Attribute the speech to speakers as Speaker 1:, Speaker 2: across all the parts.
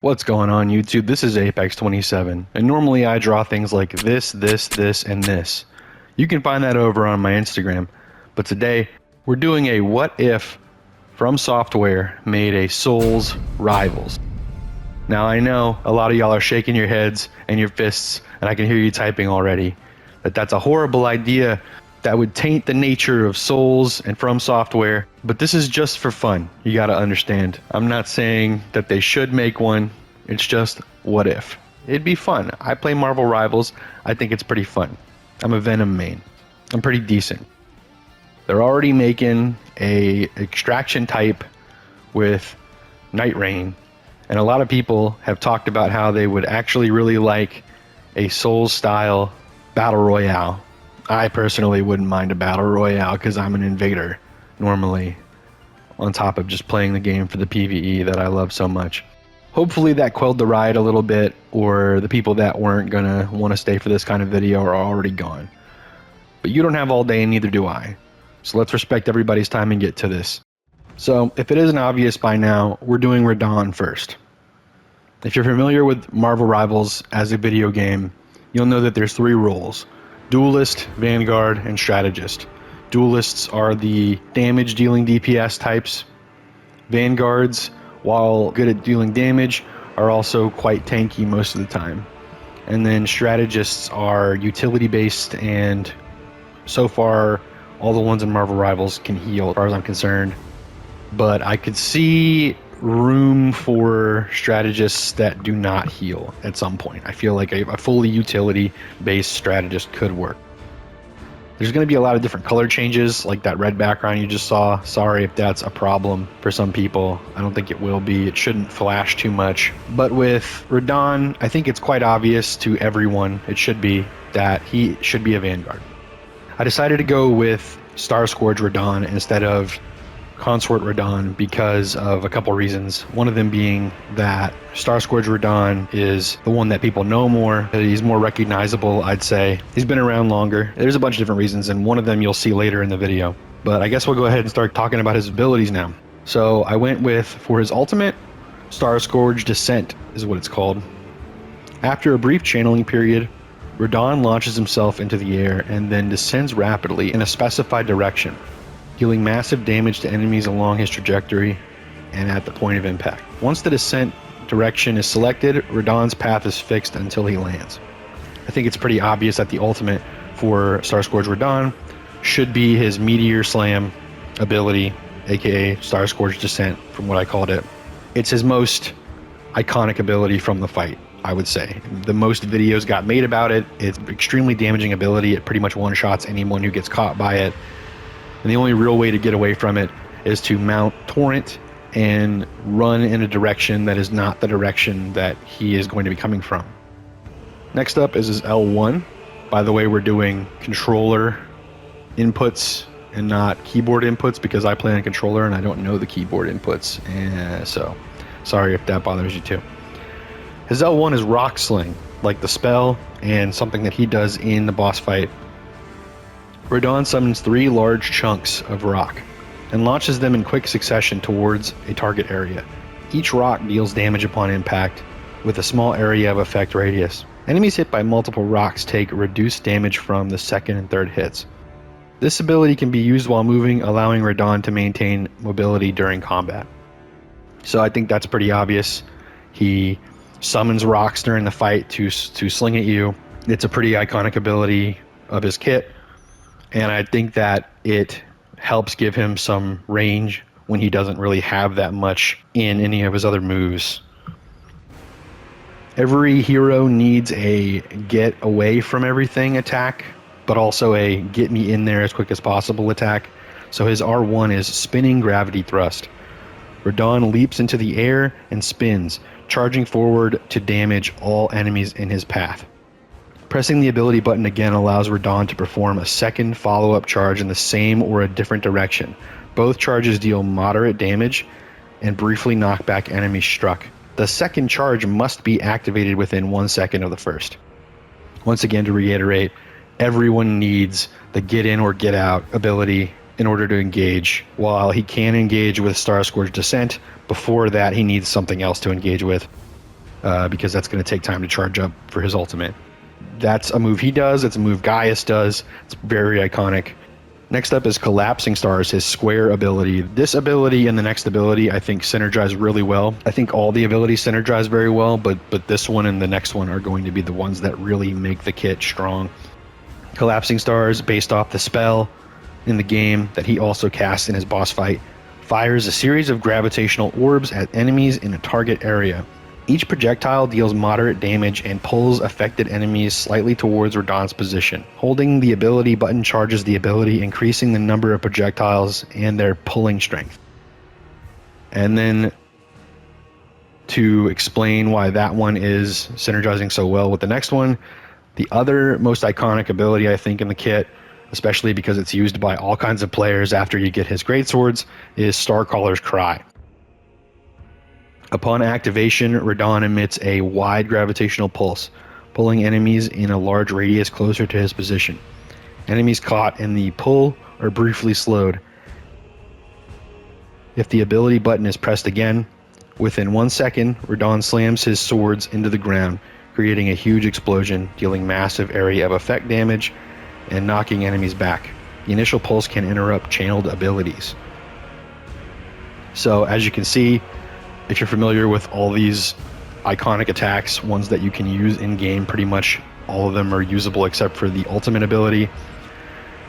Speaker 1: What's going on YouTube? This is Apex 27, and normally I draw things like this, and this. You can find that over on my Instagram, but today we're doing a what if Fromsoftware made a Souls Rivals. Now I know a lot of y'all are shaking your heads and your fists, and I can hear you typing already, that that's a horrible idea that would taint the nature of Souls and Fromsoftware, but this is just for fun. You gotta understand. I'm not saying that they should make one, it's just what if. It'd be fun. I play Marvel Rivals, I think it's pretty fun. I'm a Venom main. I'm pretty decent. They're already making a extraction type with Night Rain, and a lot of people have talked about how they would actually really like a Souls style battle royale. I personally wouldn't mind a battle royale because I'm an invader normally, on top of just playing the game for the PvE that I love so much. Hopefully that quelled the riot a little bit, or the people that weren't gonna want to stay for this kind of video are already gone. But you don't have all day and neither do I. So let's respect everybody's time and get to this. So if it isn't obvious by now, we're doing Radahn first. If you're familiar with Marvel Rivals as a video game, you'll know that there's three roles: Duelist, Vanguard, and Strategist. Duelists are the damage dealing DPS types. Vanguards, while good at dealing damage, are also quite tanky most of the time. And then Strategists are utility based, and so far all the ones in Marvel Rivals can heal as far as I'm concerned. But I could see room for strategists that do not heal at some point. I feel like a fully utility based strategist could work. There's going to be a lot of different color changes, like that red background you just saw. Sorry if that's a problem for some people. I don't think it will be. It shouldn't flash too much. But with Radahn, I think it's quite obvious to everyone, it should be, that he should be a Vanguard. I decided to go with Star Scourge Radahn instead of Consort Radahn because of a couple reasons. One of them being that Star Scourge Radahn is the one that people know more. He's more recognizable, I'd say. He's been around longer. There's a bunch of different reasons, and one of them you'll see later in the video. But I guess we'll go ahead and start talking about his abilities now. So I went with, for his ultimate, Star Scourge Descent is what it's called. After a brief channeling period, Radahn launches himself into the air and then descends rapidly in a specified direction, dealing massive damage to enemies along his trajectory and at the point of impact. Once the descent direction is selected, Radahn's path is fixed until he lands. I think it's pretty obvious that the ultimate for Star Scourge Radahn should be his Meteor Slam ability, aka Star Scourge Descent from what I called it. It's his most iconic ability from the fight, I would say. The most videos got made about it. It's extremely damaging ability. It pretty much one-shots anyone who gets caught by it. And the only real way to get away from it is to mount Torrent and run in a direction that is not the direction that he is going to be coming from. Next up is his L1. By the way, we're doing controller inputs and not keyboard inputs because I play on controller and I don't know the keyboard inputs. So sorry if that bothers you too. His L1 is Rock Sling, like the spell, and something that he does in the boss fight. Radahn summons 3 large chunks of rock and launches them in quick succession towards a target area. Each rock deals damage upon impact with a small area of effect radius. Enemies hit by multiple rocks take reduced damage from the second and third hits. This ability can be used while moving, allowing Radahn to maintain mobility during combat. So I think that's pretty obvious. He summons rocks during the fight to sling at you. It's a pretty iconic ability of his kit. And I think that it helps give him some range when he doesn't really have that much in any of his other moves. Every hero needs a get away from everything attack, but also a get me in there as quick as possible attack. So his R1 is Spinning Gravity Thrust. Radahn leaps into the air and spins, charging forward to damage all enemies in his path. Pressing the ability button again allows Radahn to perform a second follow-up charge in the same or a different direction. Both charges deal moderate damage and briefly knock back enemies struck. The second charge must be activated within 1 second of the first. Once again, to reiterate, everyone needs the get in or get out ability in order to engage. While he can engage with Star Scourge Descent, before that he needs something else to engage with. because that's going to take time to charge up for his ultimate. That's a move he does. It's a move Gaius does. It's very iconic. Next up is Collapsing Stars, his square ability. This ability and the next ability, I think, synergize really well. I think all the abilities synergize very well, but this one and the next one are going to be the ones that really make the kit strong. Collapsing Stars, based off the spell in the game that he also casts in his boss fight, fires a series of gravitational orbs at enemies in a target area. Each projectile deals moderate damage and pulls affected enemies slightly towards Radahn's position. Holding the ability button charges the ability, increasing the number of projectiles and their pulling strength. And then to explain why that one is synergizing so well with the next one, the other most iconic ability I think in the kit, especially because it's used by all kinds of players after you get his greatswords, is Starcaller's Cry. Upon activation, Radahn emits a wide gravitational pulse, pulling enemies in a large radius closer to his position. Enemies caught in the pull are briefly slowed. If the ability button is pressed again, within 1 second, Radahn slams his swords into the ground, creating a huge explosion, dealing massive area of effect damage and knocking enemies back. The initial pulse can interrupt channeled abilities. So as you can see, if you're familiar with all these iconic attacks, ones that you can use in game, pretty much all of them are usable except for the ultimate ability.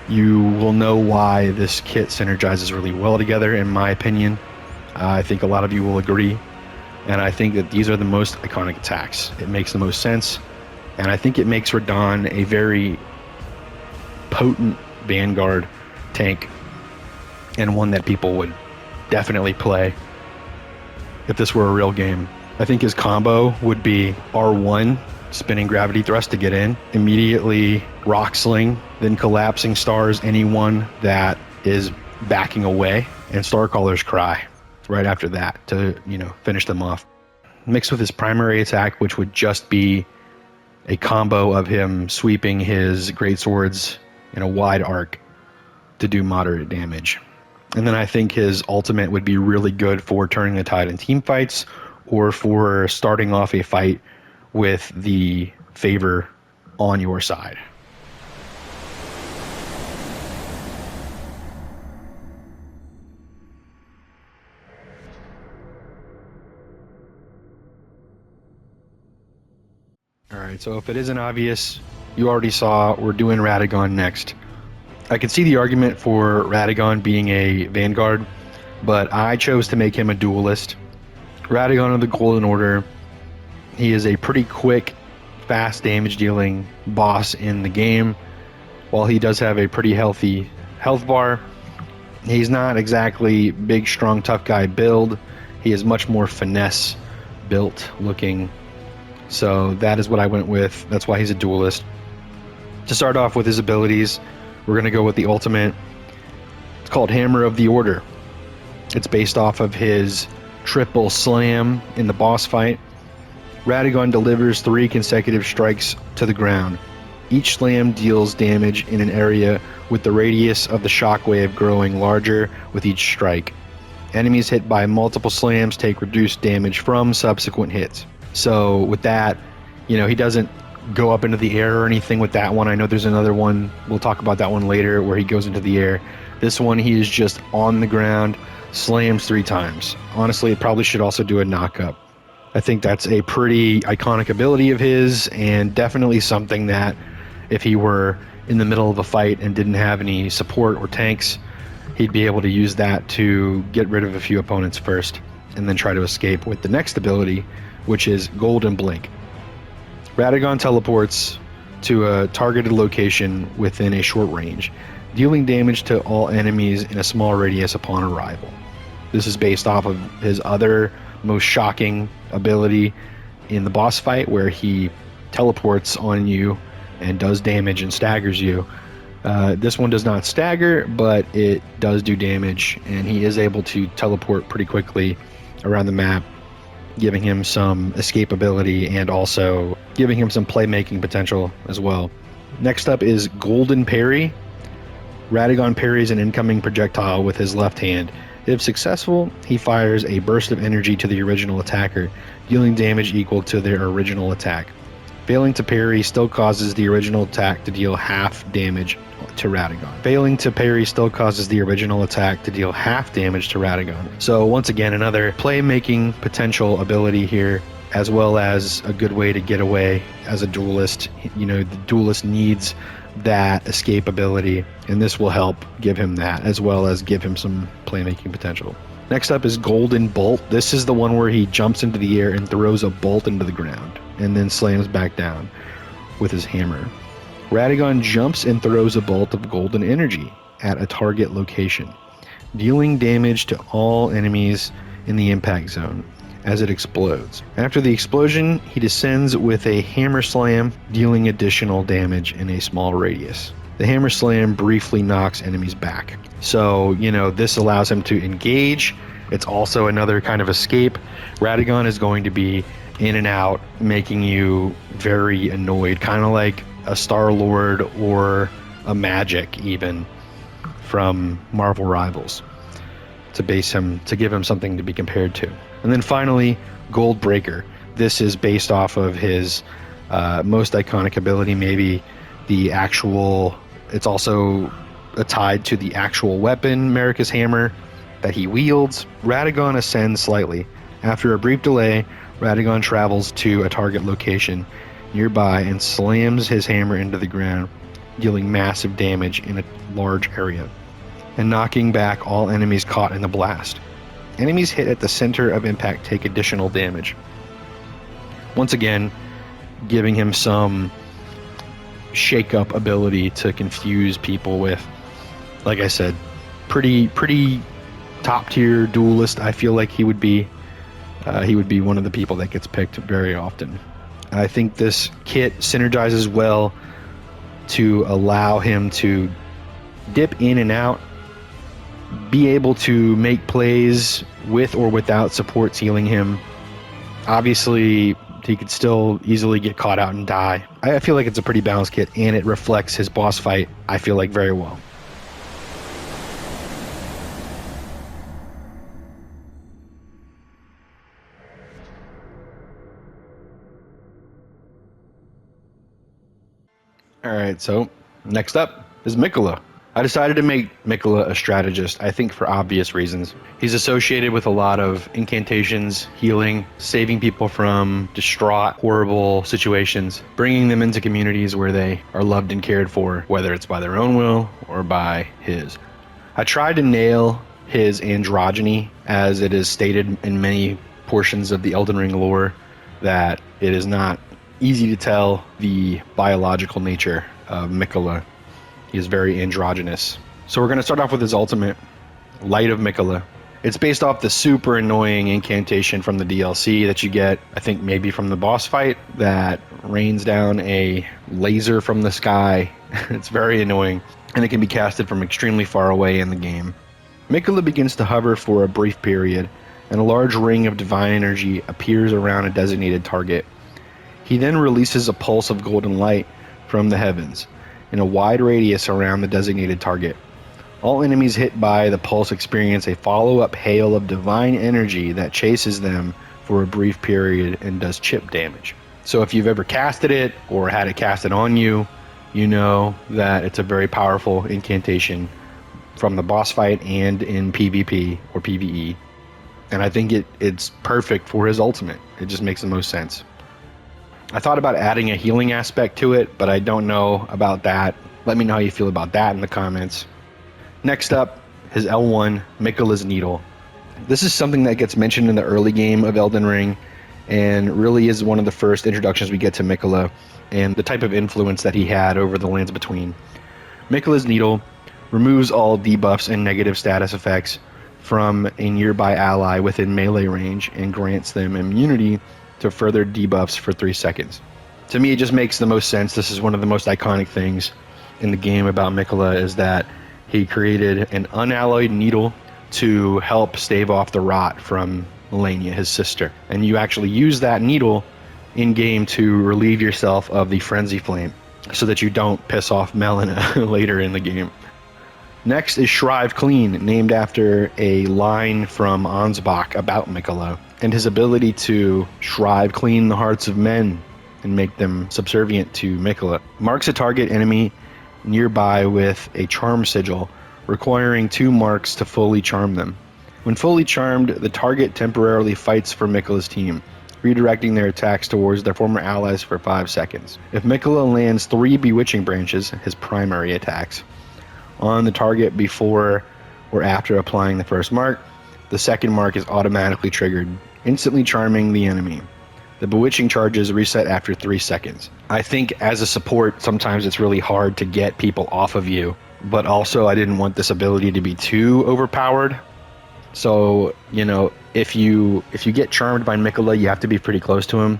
Speaker 1: You will know why this kit synergizes really well together, in my opinion. I think a lot of you will agree, and I think that these are the most iconic attacks. It makes the most sense, and I think it makes Radahn a very potent Vanguard tank, and one that people would definitely play if this were a real game. I think his combo would be R1, spinning gravity thrust to get in, immediately rock sling, then collapsing stars anyone that is backing away, and Starcaller's Cry right after that to, finish them off. Mixed with his primary attack, which would just be a combo of him sweeping his greatswords in a wide arc to do moderate damage. And then I think his ultimate would be really good for turning the tide in team fights, or for starting off a fight with the favor on your side. Alright, so if it isn't obvious, you already saw we're doing Radagon next. I could see the argument for Radagon being a Vanguard, but I chose to make him a duelist. Radagon of the Golden Order, he is a pretty quick, fast damage dealing boss in the game. While he does have a pretty healthy health bar, he's not exactly big, strong, tough guy build. He is much more finesse built looking. So that is what I went with. That's why he's a duelist. To start off with his abilities, we're going to go with the ultimate. It's called Hammer of the Order. It's based off of his triple slam in the boss fight. Radagon delivers 3 consecutive strikes to the ground. Each slam deals damage in an area, with the radius of the shockwave growing larger with each strike. Enemies hit by multiple slams take reduced damage from subsequent hits. So with that, he doesn't go up into the air or anything with that one. I know there's another one, we'll talk about that one later, where he goes into the air. This one, he is just on the ground, slams 3 times. Honestly, it probably should also do a knock-up. I think that's a pretty iconic ability of his, and definitely something that if he were in the middle of a fight and didn't have any support or tanks, he'd be able to use that to get rid of a few opponents first, and then try to escape with the next ability, which is Golden Blink. Radagon teleports to a targeted location within a short range, dealing damage to all enemies in a small radius upon arrival. This is based off of his other most shocking ability in the boss fight, where he teleports on you and does damage and staggers you. This one does not stagger, but it does do damage, and he is able to teleport pretty quickly around the map, giving him some escapability and also giving him some playmaking potential as well. Next up is Golden Parry. Radagon parries an incoming projectile with his left hand, If successful, he fires a burst of energy to the original attacker, dealing damage equal to their original attack. Failing to parry still causes the original attack to deal half damage to Radagon. Failing to parry still causes the original attack to deal half damage to Radagon. So once again, another playmaking potential ability here, as well as a good way to get away as a duelist. You know, the duelist needs that escape ability, and this will help give him that, as well as give him some playmaking potential. Next up is Golden Bolt. This is the one where he jumps into the air and throws a bolt into the ground, and then slams back down with his hammer. Radagon jumps and throws a bolt of golden energy at a target location, dealing damage to all enemies in the impact zone as it explodes. After the explosion, he descends with a hammer slam, dealing additional damage in a small radius. The hammer slam briefly knocks enemies back. So, you know, this allows him to engage. It's also another kind of escape. Radagon is going to be in and out, making you very annoyed, kind of like a Star-Lord or a Magic even from Marvel Rivals, to give him something to be compared to. And then finally, Gold Breaker. This is based off of his most iconic ability, maybe the actual. It's also tied to the actual weapon, Marika's hammer, that he wields. Radagon ascends slightly. After a brief delay, Radagon travels to a target location nearby and slams his hammer into the ground, dealing massive damage in a large area, and knocking back all enemies caught in the blast. Enemies hit at the center of impact take additional damage. Once again, giving him some shake-up ability to confuse people with, like I said, pretty top-tier duelist. I feel like he would be one of the people that gets picked very often. I think this kit synergizes well to allow him to dip in and out, be able to make plays with or without supports healing him. Obviously, he could still easily get caught out and die. I feel like it's a pretty balanced kit, and it reflects his boss fight, I feel like, very well. Alright, so next up is Miquella. I decided to make Miquella a strategist, I think for obvious reasons. He's associated with a lot of incantations, healing, saving people from distraught, horrible situations, bringing them into communities where they are loved and cared for, whether it's by their own will or by his. I tried to nail his androgyny, as it is stated in many portions of the Elden Ring lore, that it is not easy to tell the biological nature of Miquella. He is very androgynous. So we're going to start off with his ultimate, Light of Miquella. It's based off the super annoying incantation from the DLC that you get, I think maybe from the boss fight, that rains down a laser from the sky. It's very annoying, and it can be casted from extremely far away in the game. Miquella begins to hover for a brief period, and a large ring of divine energy appears around a designated target. He then releases a pulse of golden light from the heavens in a wide radius around the designated target. All enemies hit by the pulse experience a follow-up hail of divine energy that chases them for a brief period and does chip damage. So if you've ever casted it or had it casted on you, you know that it's a very powerful incantation from the boss fight and in PvP or PvE. And I think it's perfect for his ultimate. It just makes the most sense. I thought about adding a healing aspect to it, but I don't know about that. Let me know how you feel about that in the comments. Next up, his L1, Miquella's Needle. This is something that gets mentioned in the early game of Elden Ring, and really is one of the first introductions we get to Miquella, and the type of influence that he had over the Lands Between. Miquella's Needle removes all debuffs and negative status effects from a nearby ally within melee range, and grants them immunity to further debuffs for 3 seconds. To me, it just makes the most sense. This is one of the most iconic things in the game about Miquella, is that he created an unalloyed needle to help stave off the rot from Melania, his sister. And you actually use that needle in-game to relieve yourself of the frenzy flame, so that you don't piss off Melina later in the game. Next is Shrive Clean, named after a line from Ansbach about Mikola, and his ability to shrive clean the hearts of men and make them subservient to Mikola. Marks a target enemy nearby with a charm sigil, requiring 2 marks to fully charm them. When fully charmed, the target temporarily fights for Mikola's team, redirecting their attacks towards their former allies for 5 seconds. If Mikola lands 3 Bewitching Branches, his primary attacks, on the target before or after applying the first mark, the second mark is automatically triggered, instantly charming the enemy. The Bewitching charges reset after 3 seconds. I think as a support, sometimes it's really hard to get people off of you, but also I didn't want this ability to be too overpowered. So, if you get charmed by Mikola, you have to be pretty close to him,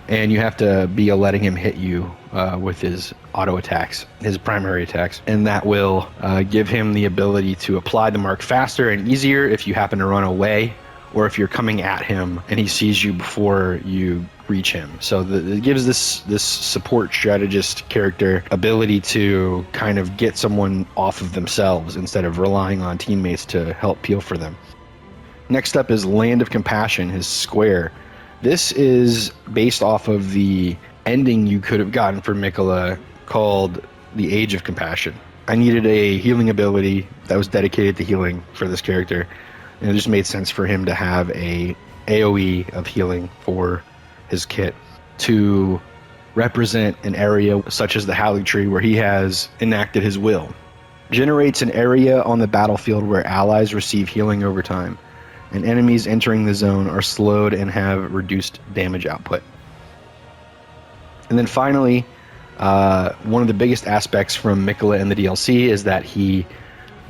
Speaker 1: and you have to be letting him hit you with his auto attacks, his primary attacks, and that will give him the ability to apply the mark faster and easier if you happen to run away, or if you're coming at him and he sees you before you reach him. So it gives this support strategist character ability to kind of get someone off of themselves instead of relying on teammates to help peel for them. Next up is Land of Compassion, his square. This is based off of the ending you could have gotten for Mikola called the Age of Compassion. I needed a healing ability that was dedicated to healing for this character, and it just made sense for him to have a AoE of healing for his kit to represent an area such as the Halley Tree where he has enacted his will. Generates an area on the battlefield where allies receive healing over time, and enemies entering the zone are slowed and have reduced damage output. And then finally, one of the biggest aspects from Mikola in the DLC is that he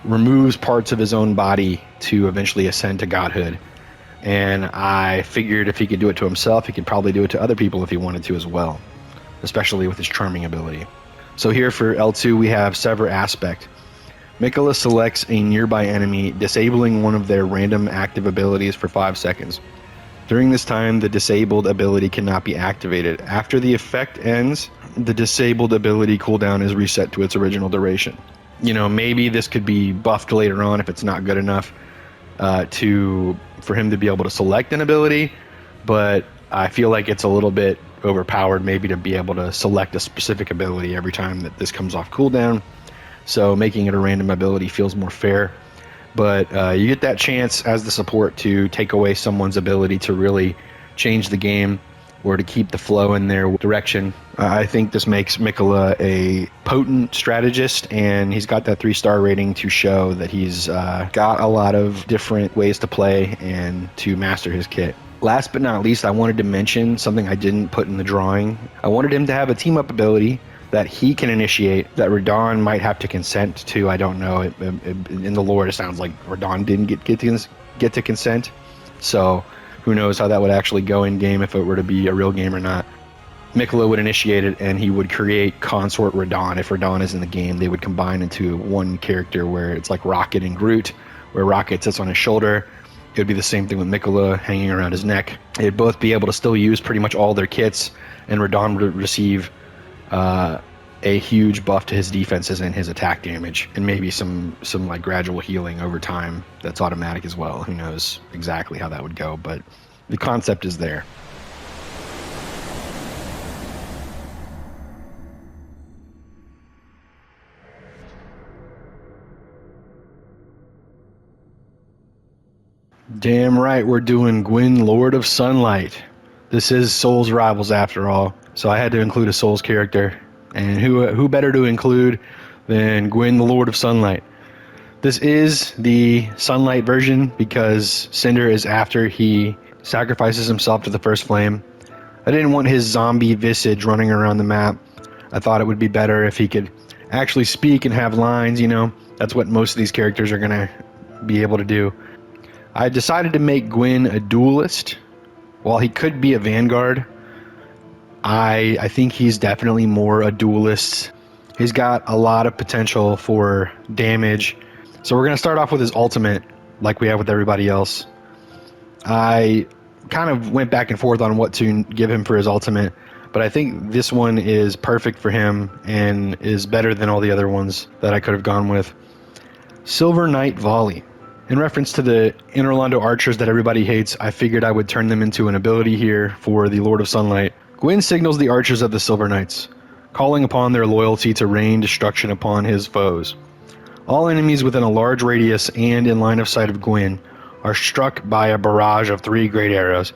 Speaker 1: removes parts of his own body to eventually ascend to godhood. And I figured if he could do it to himself, he could probably do it to other people if he wanted to as well, especially with his charming ability. So here for L2, we have Sever Aspect. Mikola selects a nearby enemy, disabling one of their random active abilities for 5 seconds. During this time, the disabled ability cannot be activated. After the effect ends, the disabled ability cooldown is reset to its original duration. Maybe this could be buffed later on if it's not good enough for him to be able to select an ability, but I feel like it's a little bit overpowered maybe to be able to select a specific ability every time that this comes off cooldown. So making it a random ability feels more fair. But you get that chance as the support to take away someone's ability to really change the game or to keep the flow in their direction. I think this makes Mikola a potent strategist, and he's got that 3-star rating to show that he's got a lot of different ways to play and to master his kit. Last but not least, I wanted to mention something I didn't put in the drawing. I wanted him to have a team-up ability that he can initiate that Radahn might have to consent to. I don't know. In the lore, it sounds like Radahn didn't get to consent. So who knows how that would actually go in game if it were to be a real game or not. Mikola would initiate it, and he would create Consort Radahn. If Radahn is in the game, they would combine into one character where it's like Rocket and Groot, where Rocket sits on his shoulder. It would be the same thing with Mikola hanging around his neck. They'd both be able to still use pretty much all their kits, and Radahn would receive a huge buff to his defenses and his attack damage, and maybe some like gradual healing over time that's automatic as well. Who knows exactly how that would go, but the concept is there. Damn right, we're doing Gwyn, Lord of Sunlight. This is Souls Rivals after all, so I had to include a Souls character. And who better to include than Gwyn, the Lord of Sunlight? This is the Sunlight version because Cinder is after he sacrifices himself to the first flame. I didn't want his zombie visage running around the map. I thought it would be better if he could actually speak and have lines, That's what most of these characters are going to be able to do. I decided to make Gwyn a duelist. While he could be a vanguard, I think he's definitely more a duelist. He's got a lot of potential for damage. So we're going to start off with his ultimate, like we have with everybody else. I kind of went back and forth on what to give him for his ultimate, but I think this one is perfect for him and is better than all the other ones that I could have gone with. Silver Knight Volley. In reference to the Inorlando archers that everybody hates, I figured I would turn them into an ability here for the Lord of Sunlight. Gwyn signals the archers of the Silver Knights, calling upon their loyalty to rain destruction upon his foes. All enemies within a large radius and in line of sight of Gwyn are struck by a barrage of 3 great arrows,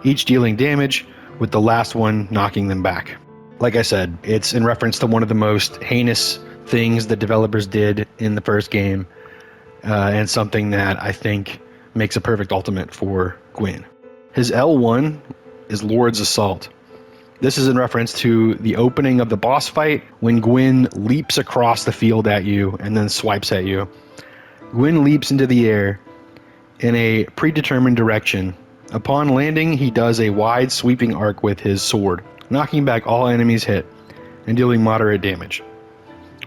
Speaker 1: each dealing damage, with the last one knocking them back. Like I said, it's in reference to one of the most heinous things the developers did in the first game, and something that I think makes a perfect ultimate for Gwyn. His L1 is Lord's Assault. This is in reference to the opening of the boss fight when Gwyn leaps across the field at you and then swipes at you. Gwyn leaps into the air in a predetermined direction. Upon landing, he does a wide sweeping arc with his sword, knocking back all enemies hit and dealing moderate damage.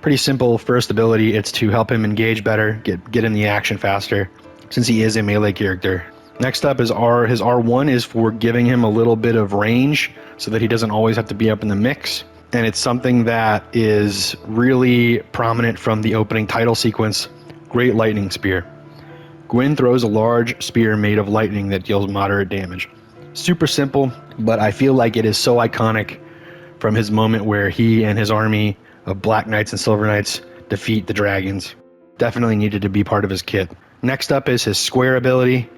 Speaker 1: Pretty simple first ability. It's to help him engage better, get in the action faster, since he is a melee character. Next up is his R1 is for giving him a little bit of range so that he doesn't always have to be up in the mix. And it's something that is really prominent from the opening title sequence, Great Lightning Spear. Gwyn throws a large spear made of lightning that deals moderate damage. Super simple, but I feel like it is so iconic from his moment where he and his army of Black Knights and Silver Knights defeat the dragons. Definitely needed to be part of his kit. Next up is his square ability,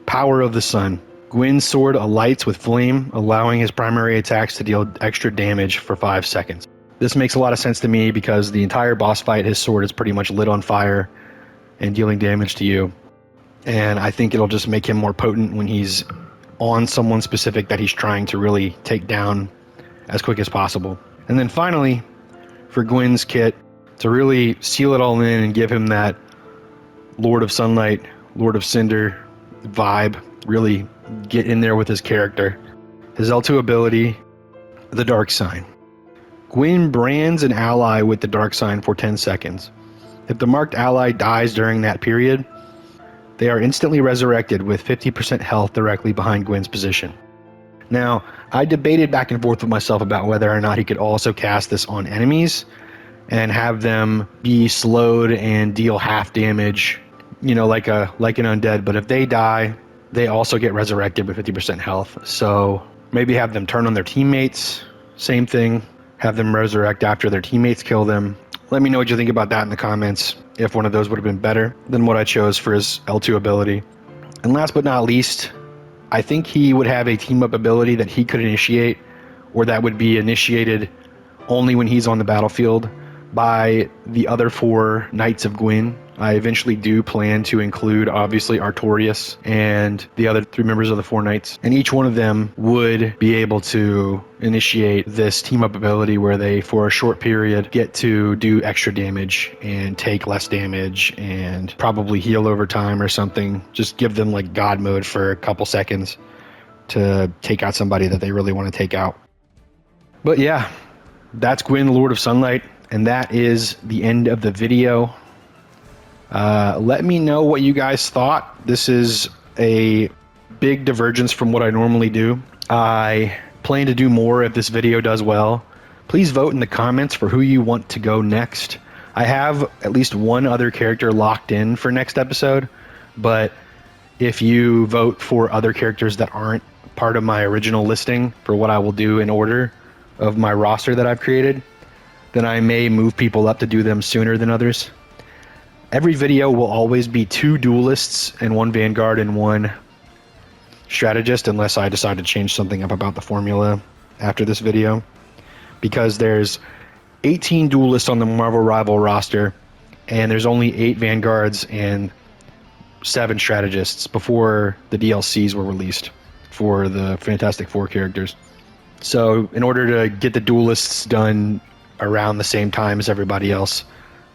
Speaker 1: Power of the Sun. Gwyn's sword alights with flame, allowing his primary attacks to deal extra damage for 5 seconds. This makes a lot of sense to me because the entire boss fight, his sword is pretty much lit on fire and dealing damage to you. And I think it'll just make him more potent when he's on someone specific that he's trying to really take down as quick as possible. And then finally, for Gwyn's kit, to really seal it all in and give him that Lord of Sunlight, Lord of Cinder vibe, really get in there with his character. His L2 ability, the Dark Sign. Gwyn brands an ally with the Dark Sign for 10 seconds. If the marked ally dies during that period, they are instantly resurrected with 50% health directly behind Gwyn's position. Now, I debated back and forth with myself about whether or not he could also cast this on enemies and have them be slowed and deal half damage, like an undead. But if they die, they also get resurrected with 50% health. So maybe have them turn on their teammates. Same thing. Have them resurrect after their teammates kill them. Let me know what you think about that in the comments, if one of those would have been better than what I chose for his L2 ability. And last but not least, I think he would have a team-up ability that he could initiate, or that would be initiated only when he's on the battlefield by the other 4 Knights of Gwyn. I eventually do plan to include, obviously, Artorias and the other 3 members of the 4 Knights. And each one of them would be able to initiate this team-up ability where they, for a short period, get to do extra damage and take less damage and probably heal over time or something. Just give them like God mode for a couple seconds to take out somebody that they really want to take out. But yeah, that's Gwyn, Lord of Sunlight, and that is the end of the video. Let me know what you guys thought. This is a big divergence from what I normally do. I plan to do more if this video does well. Please vote in the comments for who you want to go next. I have at least one other character locked in for next episode, but if you vote for other characters that aren't part of my original listing for what I will do in order of my roster that I've created, then I may move people up to do them sooner than others. Every video will always be 2 duelists and 1 vanguard and 1 strategist, unless I decide to change something up about the formula after this video, because there's 18 duelists on the Marvel Rival roster and there's only 8 vanguards and 7 strategists before the DLCs were released for the Fantastic Four characters. So in order to get the duelists done around the same time as everybody else,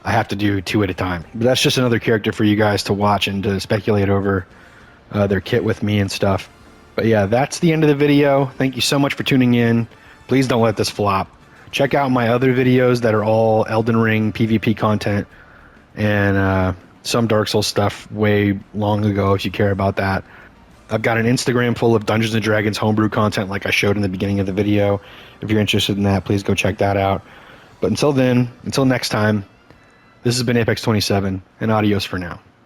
Speaker 1: I have to do 2 at a time. But that's just another character for you guys to watch and to speculate over their kit with me and stuff. But yeah, that's the end of the video. Thank you so much for tuning in. Please don't let this flop. Check out my other videos that are all Elden Ring PvP content and some Dark Souls stuff way long ago if you care about that. I've got an Instagram full of Dungeons & Dragons homebrew content like I showed in the beginning of the video. If you're interested in that, please go check that out. But until then, until next time, This has been Apex 27, and adios for now.